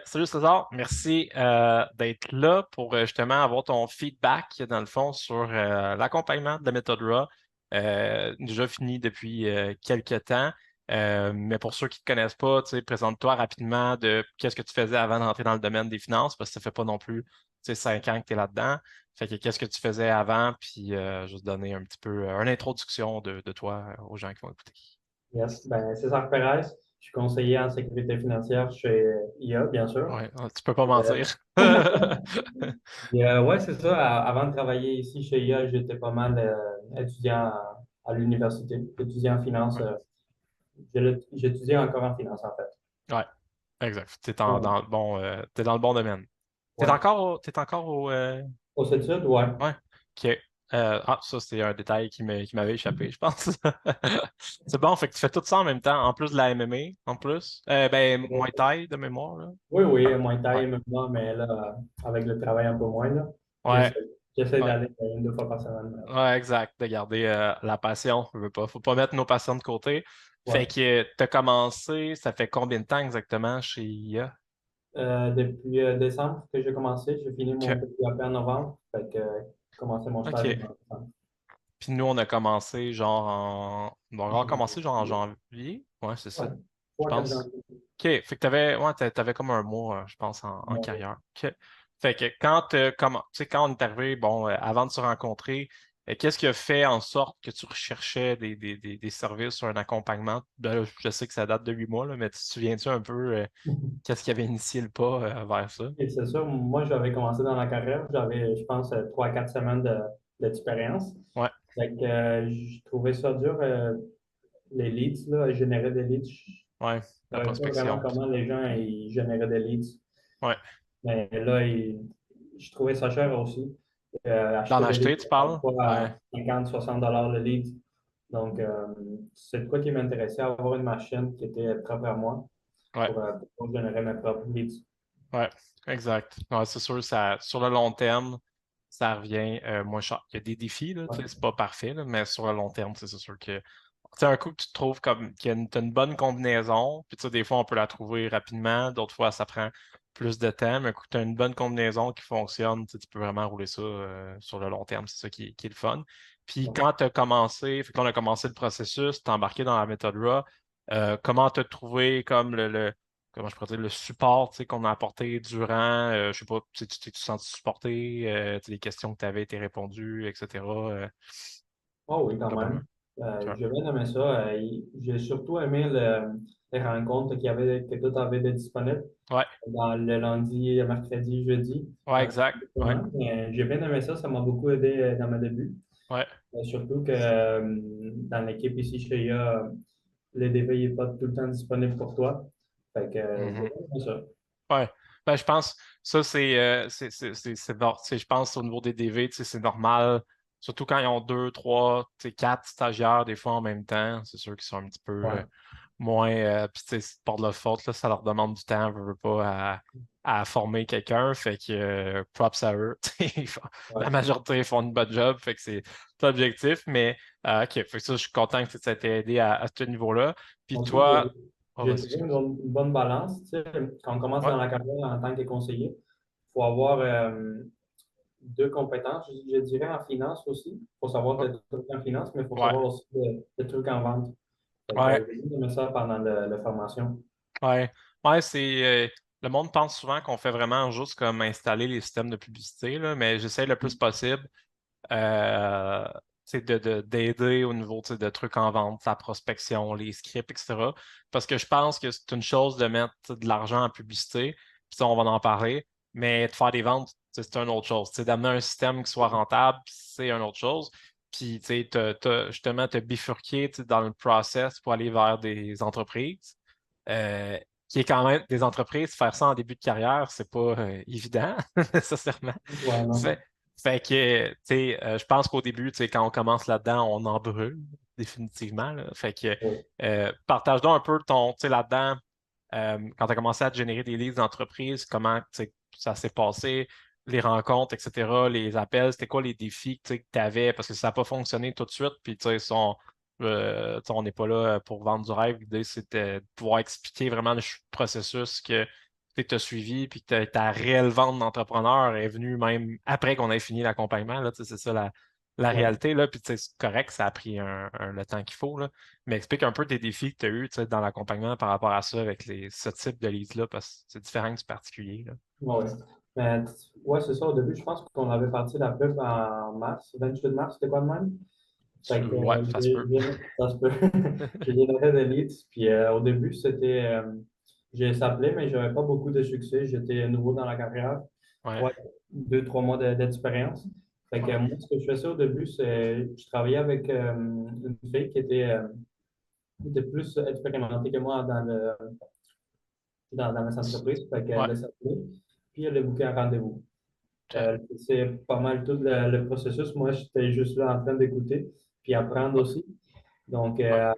Salut César, merci d'être là pour justement avoir ton feedback dans le fond sur l'accompagnement de la méthode RAW. Déjà fini depuis quelques temps, mais pour ceux qui ne te connaissent pas, tu sais, présente-toi rapidement de qu'est-ce que tu faisais avant d'entrer dans le domaine des finances, parce que ça fait pas non plus, tu sais, 5 ans que tu es là-dedans. Fait que qu'est-ce que tu faisais avant, puis juste donner un petit peu une introduction de toi aux gens qui vont écouter. Yes, ben, César Perez, je suis conseiller en sécurité financière chez IA, bien sûr. Ouais, tu peux pas Euh, mentir. ouais, c'est ça. Avant de travailler ici chez IA, j'étais pas mal étudiant à l'université, étudiant en finance. J'étudiais encore en finance, en fait. Ouais, exact. Ouais. T'es dans le bon domaine. Ouais. T'es encore au, Aux études, ouais. ouais. OK. Ça, c'est un détail qui m'avait échappé, je pense. C'est bon, fait que tu fais tout ça en même temps, en plus de la MMA, en plus. Ben, Muay Thai de mémoire, là. Oui, oui, moins Ouais. taille maintenant, mais là, avec le travail un peu moins, là, Ouais. j'essaie, j'essaie Ouais. d'aller une, deux fois par semaine. Ouais, exact. De garder la passion. Je veux pas. Faut pas mettre nos passions de côté. Fait Ouais. que t'as commencé, ça fait combien de temps exactement chez IA? Depuis décembre que j'ai commencé, j'ai fini mon OK. PPAP en novembre. Fait que j'ai commencé mon stage OK. en décembre. Puis nous, on a commencé genre en. On a commencé genre en janvier. Ouais, c'est ça. Ouais, Je 3-4 pense. janvier. OK. Fait que t'avais comme un mois, je pense, en Ouais. carrière. OK. Fait que tu sais, quand on est arrivé, bon, avant de se rencontrer, qu'est-ce qui a fait en sorte que tu recherchais des services ou un accompagnement? Ben, là, je sais que ça date de 8 mois, là, mais tu te souviens-tu un peu qu'est-ce qui avait initié le pas vers ça? Et c'est sûr, moi, j'avais commencé dans la carrière, j'avais, je pense, 3-4 semaines d'expérience. Ouais, Fait que je trouvais ça dur, les leads, là, générer des leads. ouais, Je la ne savais pas vraiment prospection. Puis comment les gens ils généraient des leads. ouais. Mais là, je trouvais ça cher aussi. D'en Acheter des acheter, leads tu parles? parfois Ouais, à 50-60 $ le lead. Donc, c'est de quoi qui m'intéressait, avoir une machine qui était propre à moi ouais. pour générer mes propres leads. Ouais, exact. Ouais, c'est sûr, sur le long terme, ça revient moins cher. Il y a des défis, là, tu sais, Ouais. c'est pas parfait, là, mais sur le long terme, c'est sûr que. Tu sais, un coup que tu te trouves comme qu'il y a t'as une bonne combinaison, puis tu sais, des fois, on peut la trouver rapidement, d'autres fois, ça prend plus de temps, mais un coup que tu as une bonne combinaison qui fonctionne, tu sais, tu peux vraiment rouler ça sur le long terme, c'est ça qui est le fun. Puis Ouais. quand tu as commencé, fait qu'on a commencé le processus, tu embarqué dans la méthode RAW, comment tu as trouvé comme comment je pourrais dire, le support tu sais, qu'on a apporté durant, je sais pas, tu t'es senti supporté, tu sais, les questions que tu avais été répondues, etc. Oh oui, quand même. Comment? Ouais. J'ai bien aimé ça. J'ai surtout aimé les rencontres que tout avait de disponibles Ouais, dans le lundi, mercredi, jeudi. ouais, exact. Ouais, Mais j'ai bien aimé ça. Ça m'a beaucoup aidé dans mes débuts. ouais. Surtout que dans l'équipe ici chez IA, le DV n'est pas tout le temps disponible pour toi. Fait que j'ai Mhm. bien aimé ça. Ouais. Ben, je pense, ça, je pense au niveau des DV, tu sais, c'est normal. Surtout quand ils ont deux, trois, tu sais, quatre stagiaires des fois en même temps. C'est sûr qu'ils sont un petit peu Ouais. moins. Puis, tu sais, c'est pas de leur faute, là, ça leur demande du temps, veut pas, à former quelqu'un. Fait que props à eux. Tu sais, Ouais. la majorité font une bonne job. Fait que c'est l'objectif. Mais, OK. Fait que ça, je suis content que ça t'ait aidé à ce niveau-là. Puis, Ensuite, toi, oh, j'ai vas-y, trouvé excuse. une bonne balance. Tu sais, quand on commence Ouais, dans la carrière en tant que conseiller, il faut avoir deux compétences, je dirais, en finance aussi. Il faut savoir ouais, des trucs en finance, mais il faut ouais. savoir aussi des trucs en vente. Fait que, Ouais. j'ai bien aimé ça pendant la formation. Ouais, ouais, le monde pense souvent qu'on fait vraiment juste comme installer les systèmes de publicité, là, mais j'essaie le plus possible euh, tu sais, d'aider au niveau tu sais, de trucs en vente, la prospection, les scripts, etc. Parce que je pense que c'est une chose de mettre tu sais, de l'argent en publicité, puis ça, on va en parler, mais de faire des ventes, tu sais, c'est une autre chose. Tu sais, d'amener un système qui soit rentable, c'est une autre chose. Puis, tu sais, justement, te bifurquer tu sais, dans le process pour aller vers des entreprises euh, qui est quand même des entreprises, faire ça en début de carrière, c'est pas évident, nécessairement. Ouais, non. Fait, fait que, tu sais, je pense qu'au début, tu sais, quand on commence là-dedans, on en brûle, définitivement. Là. Fait que, Oui. partage-nous un peu tu sais, là-dedans, quand tu as commencé à te générer des leads d'entreprise, comment, tu sais, ça s'est passé, les rencontres, etc., les appels, c'était quoi les défis, tu sais, que tu avais, parce que ça n'a pas fonctionné tout de suite, puis, tu sais, tu sais, on n'est pas là pour vendre du rêve. L'idée, c'était de pouvoir expliquer vraiment le processus que t'as suivi, puis que ta réelle vente d'entrepreneur est venue même après qu'on ait fini l'accompagnement. Là, c'est ça la Ouais. réalité. Là, puis c'est correct, ça a pris le temps qu'il faut. Là. Mais explique un peu tes défis que tu as eus dans l'accompagnement par rapport à ça avec ce type de leads-là, parce que c'est différent du particulier. Là. Ouais. Mais, ouais, c'est ça. Au début, je pense qu'on avait parti la pub en mars, 28 mars, c'était quoi de même? Fait que Ouais, ça se peut. ça se peut. J'ai généré des leads. Puis au début, j'ai s'appelé, mais j'avais pas beaucoup de succès. J'étais nouveau dans la carrière. Ouais, Ouais, 2, 3 mois d'expérience. Fait que ouais, moi, ce que je faisais au début, c'est je travaillais avec une fille qui était plus expérimentée que moi dans les entreprises. Fait ouais. qu'elle s'appelait, puis elle a booké un rendez-vous. OK. C'est pas mal tout le processus. Moi, j'étais juste là en train d'écouter, puis apprendre Ouais, aussi. Donc, ouais,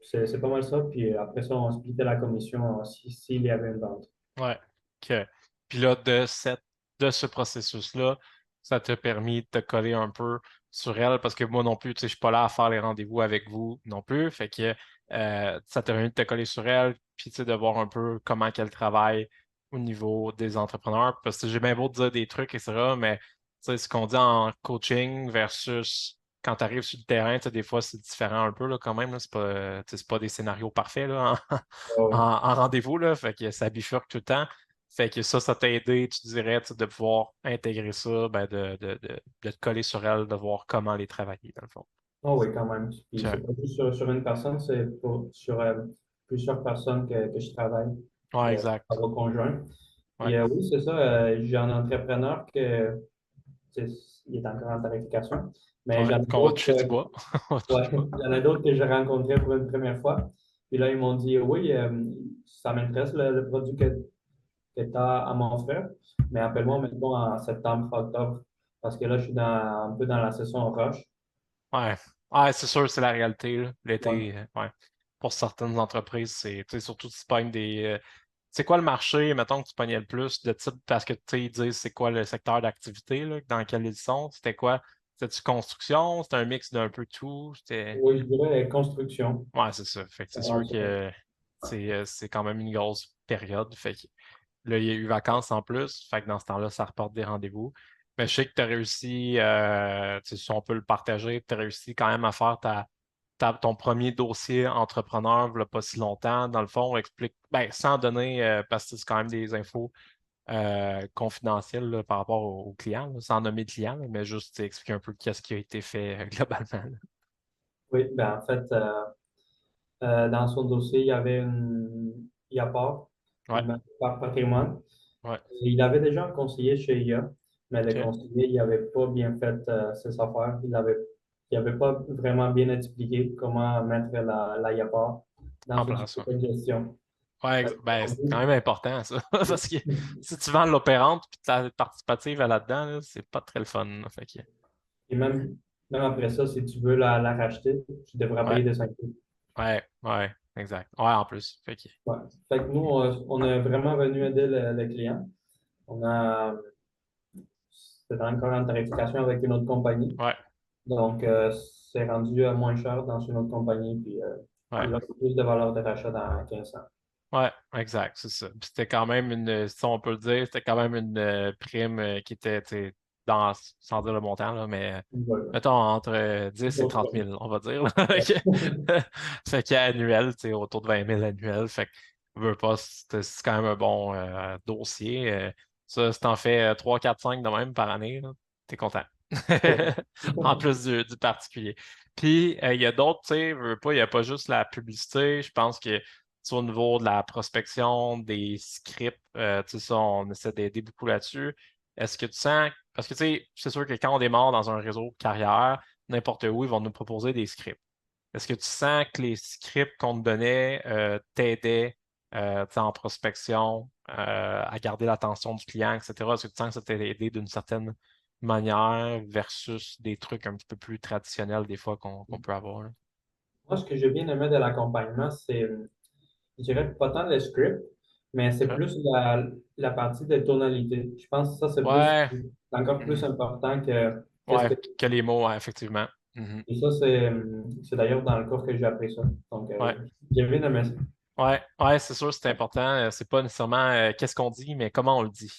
c'est pas mal ça. Puis après ça, on splitait la commission s'il y avait une vente. ouais. OK. Puis là, de ce processus-là, ça t'a permis de te coller un peu sur elle, parce que moi non plus, tu sais, je suis pas là à faire les rendez-vous avec vous non plus. Fait que ça t'a permis de te coller sur elle, puis tu sais, de voir un peu comment qu'elle travaille au niveau des entrepreneurs. Parce que j'ai bien beau te dire des trucs, etc., mais tu sais, ce qu'on dit en coaching versus quand tu arrives sur le terrain, tu sais, des fois, c'est différent un peu là, quand même. Là. Tu sais, c'est pas des scénarios parfaits là, Ouais. en rendez-vous, là. Fait que ça bifurque tout le temps. Fait que ça t'a aidé, tu dirais, tu sais, de pouvoir intégrer ça, ben de te coller sur elle, de voir comment les travailler, dans le fond. Oh oui, quand même. Puis c'est OK. pas juste sur une personne, c'est sur plusieurs personnes que je travaille, Ouais, euh, exact. travaux conjoints. Ouais. Puis oui, c'est ça. J'ai un entrepreneur tu sais, il est encore en tarification, mais Ouais. j'en ai Qu'on va d'autres. toucher du bois. On va toucher Ouais, du bois. il y en a d'autres que j'ai rencontrés pour une première fois. Puis là, ils m'ont dit, oui, ça m'intéresse le produit que tu as à m'offrir, mais appelle-moi maintenant en septembre, octobre, parce que là, je suis un peu dans la session rush. Ouais. Ouais, c'est sûr, c'est la réalité, là. Ouais. L'été, ouais. Pour certaines entreprises, c'est, tu sais, surtout si tu pognes des. C'est quoi le marché, mettons que tu pognais le plus de type, parce que tu sais, ils disent c'est quoi le secteur d'activité, là, dans lequel ils sont. C'était quoi? C'était-tu construction? C'était un mix d'un peu tout? C'était. Oui, je dirais construction. Ouais, c'est ça. Fait que c'est sûr que c'est quand même une grosse période. Fait que là, il y a eu vacances en plus. Fait que dans ce temps-là, ça reporte des rendez-vous. Mais je sais que tu as réussi, tu sais, si on peut le partager, tu as réussi quand même à faire ton premier dossier entrepreneur il y a pas si longtemps. Dans le fond, on explique, ben, sans donner, parce que c'est quand même des infos confidentielles là, par rapport aux clients, là, sans nommer de clients, là, mais juste tu sais, expliquer un peu qu'est-ce qui a été fait globalement. Là. Oui, ben en fait, dans son dossier, il y avait une IAPAR, Ouais, une par patrimoine. ouais, Il avait déjà un conseiller chez IA, mais le OK. conseiller, il n'avait pas bien fait ses affaires. Il avait pas vraiment bien expliqué comment mettre la IAPAR dans En ce place, ouais. système de gestion. Ouais, Fait ben, qu'on c'est quand même important, ça. Parce que si tu vends l'opérante puis ta participative est là-dedans, là, c'est pas très le fun. Là. Fait que, Et même après ça, si tu veux la racheter, tu devras ouais, payer des impôts. ouais, exact. Ouais, en plus. Fait que, Ouais. Fait que nous, on est vraiment venu aider le client. On a, C'était encore en tarification avec une autre compagnie. ouais, Donc, c'est rendu moins cher dans une autre compagnie. Puis, ouais, il a plus de valeur de rachat dans 15 ans. ouais, exact, c'est ça. Puis c'était quand même si on peut le dire, c'était quand même une prime qui était, tu sais, sans dire le montant, là, mais Voilà. mettons entre 10 et Donc, 30 000, on va dire. Là. Fait que annuel, tu sais, autour de 20 000 annuels. Fait que, veux pas, c'est quand même un bon dossier. Ça, si t'en fais 3, 4, 5 de même par année, là, t'es content. ouais. En plus du particulier. Puis, il y a d'autres, tu sais, veux pas, il n'y a pas juste la publicité. Je pense que au niveau de la prospection, des scripts, tu sais, ça, on essaie d'aider beaucoup là-dessus. Est-ce que tu sens, parce que tu sais, c'est sûr que quand on démarre dans un réseau de carrière, n'importe où, ils vont nous proposer des scripts. Est-ce que tu sens que les scripts qu'on te donnait t'aidaient tu sais, en prospection, à garder l'attention du client, etc. Est-ce que tu sens que ça t'a aidé d'une certaine manière versus des trucs un petit peu plus traditionnels des fois qu'on peut avoir? Là? Moi, ce que j'ai bien aimé de l'accompagnement, c'est, je dirais, pas tant le script, mais c'est OK. plus la partie de tonalité. Je pense que ça, Ouais. c'est encore plus Mhm. important que qu'est-ce Ouais, que. que les mots, ouais, effectivement. Mhm. Et ça, c'est d'ailleurs dans le cours que j'ai appris ça. Donc, Ouais. j'ai bien aimé ça. Ouais, c'est sûr, c'est important. C'est pas nécessairement qu'est-ce qu'on dit, mais comment on le dit.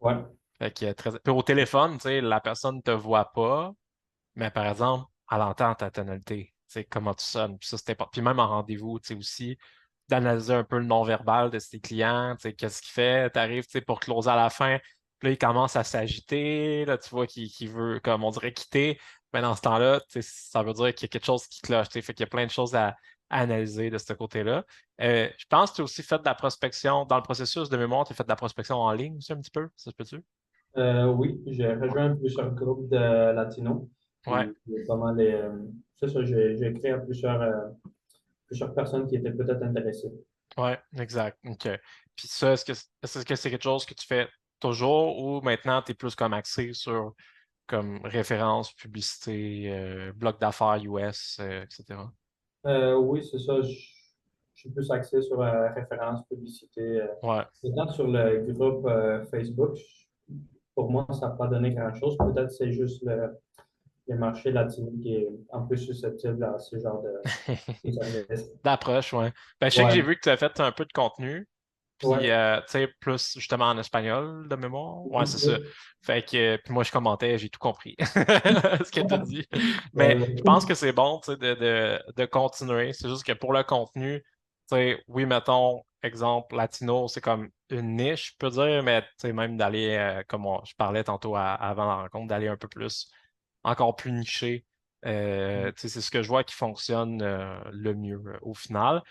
Ouais. Fait que, Puis au téléphone, tu sais, la personne ne te voit pas, mais par exemple, elle entend ta tonalité. Tu sais, comment tu sonnes. Puis ça, c'est important. Puis même en rendez-vous, tu sais, aussi, d'analyser un peu le non-verbal de tes clients, tu sais, qu'est-ce qu'il fait. Tu arrives, tu sais, pour closer à la fin. Puis là, il commence à s'agiter. Là, tu vois qu'il veut, comme on dirait, quitter. Mais dans ce temps-là, tu sais, ça veut dire qu'il y a quelque chose qui cloche. Tu sais, fait qu'il y a plein de choses à analyser de ce côté-là. Je pense que tu as aussi fait de la prospection, dans le processus de mémoire, tu as fait de la prospection en ligne aussi un petit peu, ça se peut-tu? Oui, j'ai rejoint plusieurs groupes de latinos. Ouais, Puis, il y a pas mal c'est ça, j'ai écrit à plusieurs personnes qui étaient peut-être intéressées. ouais, exact. OK. Puis ça, est-ce que c'est quelque chose que tu fais toujours ou maintenant tu es plus comme axé sur comme référence, publicité, bloc d'affaires US, etc. Oui, c'est ça. Je suis plus axé sur référence, publicité. Ouais, Maintenant, sur le groupe Facebook, pour moi, ça n'a pas donné grand-chose. Peut-être que c'est juste le marché latino qui est un peu susceptible à ce genre de service. d'approche, ouais. Ben, je sais que Ouais, j'ai vu que tu as fait un peu de contenu, puis ouais. tu sais, plus justement en espagnol de mémoire. Ouais, c'est ça. Fait que, puis moi, je commentais, j'ai tout compris, ce que tu dis. Mais je pense que c'est bon, tu sais, de continuer. C'est juste que pour le contenu, tu sais, oui, mettons, exemple, latino, c'est comme une niche, je peux dire, mais tu sais, même d'aller, comme je parlais tantôt avant la rencontre, d'aller un peu plus, encore plus niché. Tu sais, c'est ce que je vois qui fonctionne le mieux au final.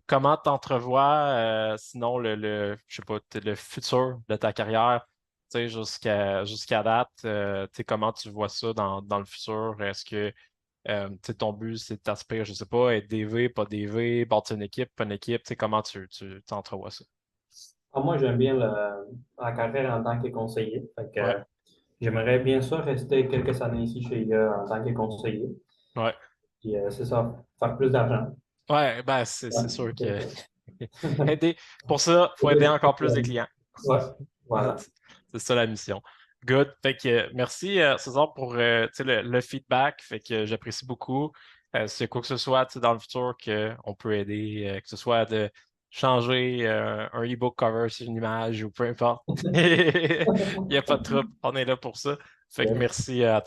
Comment t'entrevois sinon je sais pas, le futur de ta carrière, tu sais, jusqu'à date, tu sais, comment tu vois ça dans le futur? Est-ce que tu sais, ton but, c'est de t'aspirer, je sais pas, être DV, pas DV, bâtir une équipe, pas une équipe, tu sais, comment tu t'entrevois ça? Moi, j'aime bien la carrière en tant que conseiller. Fait que, Ouais, j'aimerais bien sûr rester quelques années ici chez IA en tant que conseiller. ouais. Puis, c'est ça, faire plus d'argent. Ouais, ben c'est Ouais, sûr c'est que ça. aider, pour ça, il faut aider encore plus de clients. Ouais, voilà. C'est ça la mission. Good. Fait que merci César pour tu sais, le feedback. Fait que j'apprécie beaucoup. C'est quoi que ce soit tu sais, dans le futur qu'on peut aider, que ce soit de changer un e-book cover sur une image ou peu importe. Il n'y a pas de trouble. On est là pour ça. Fait que Yes. merci à toi.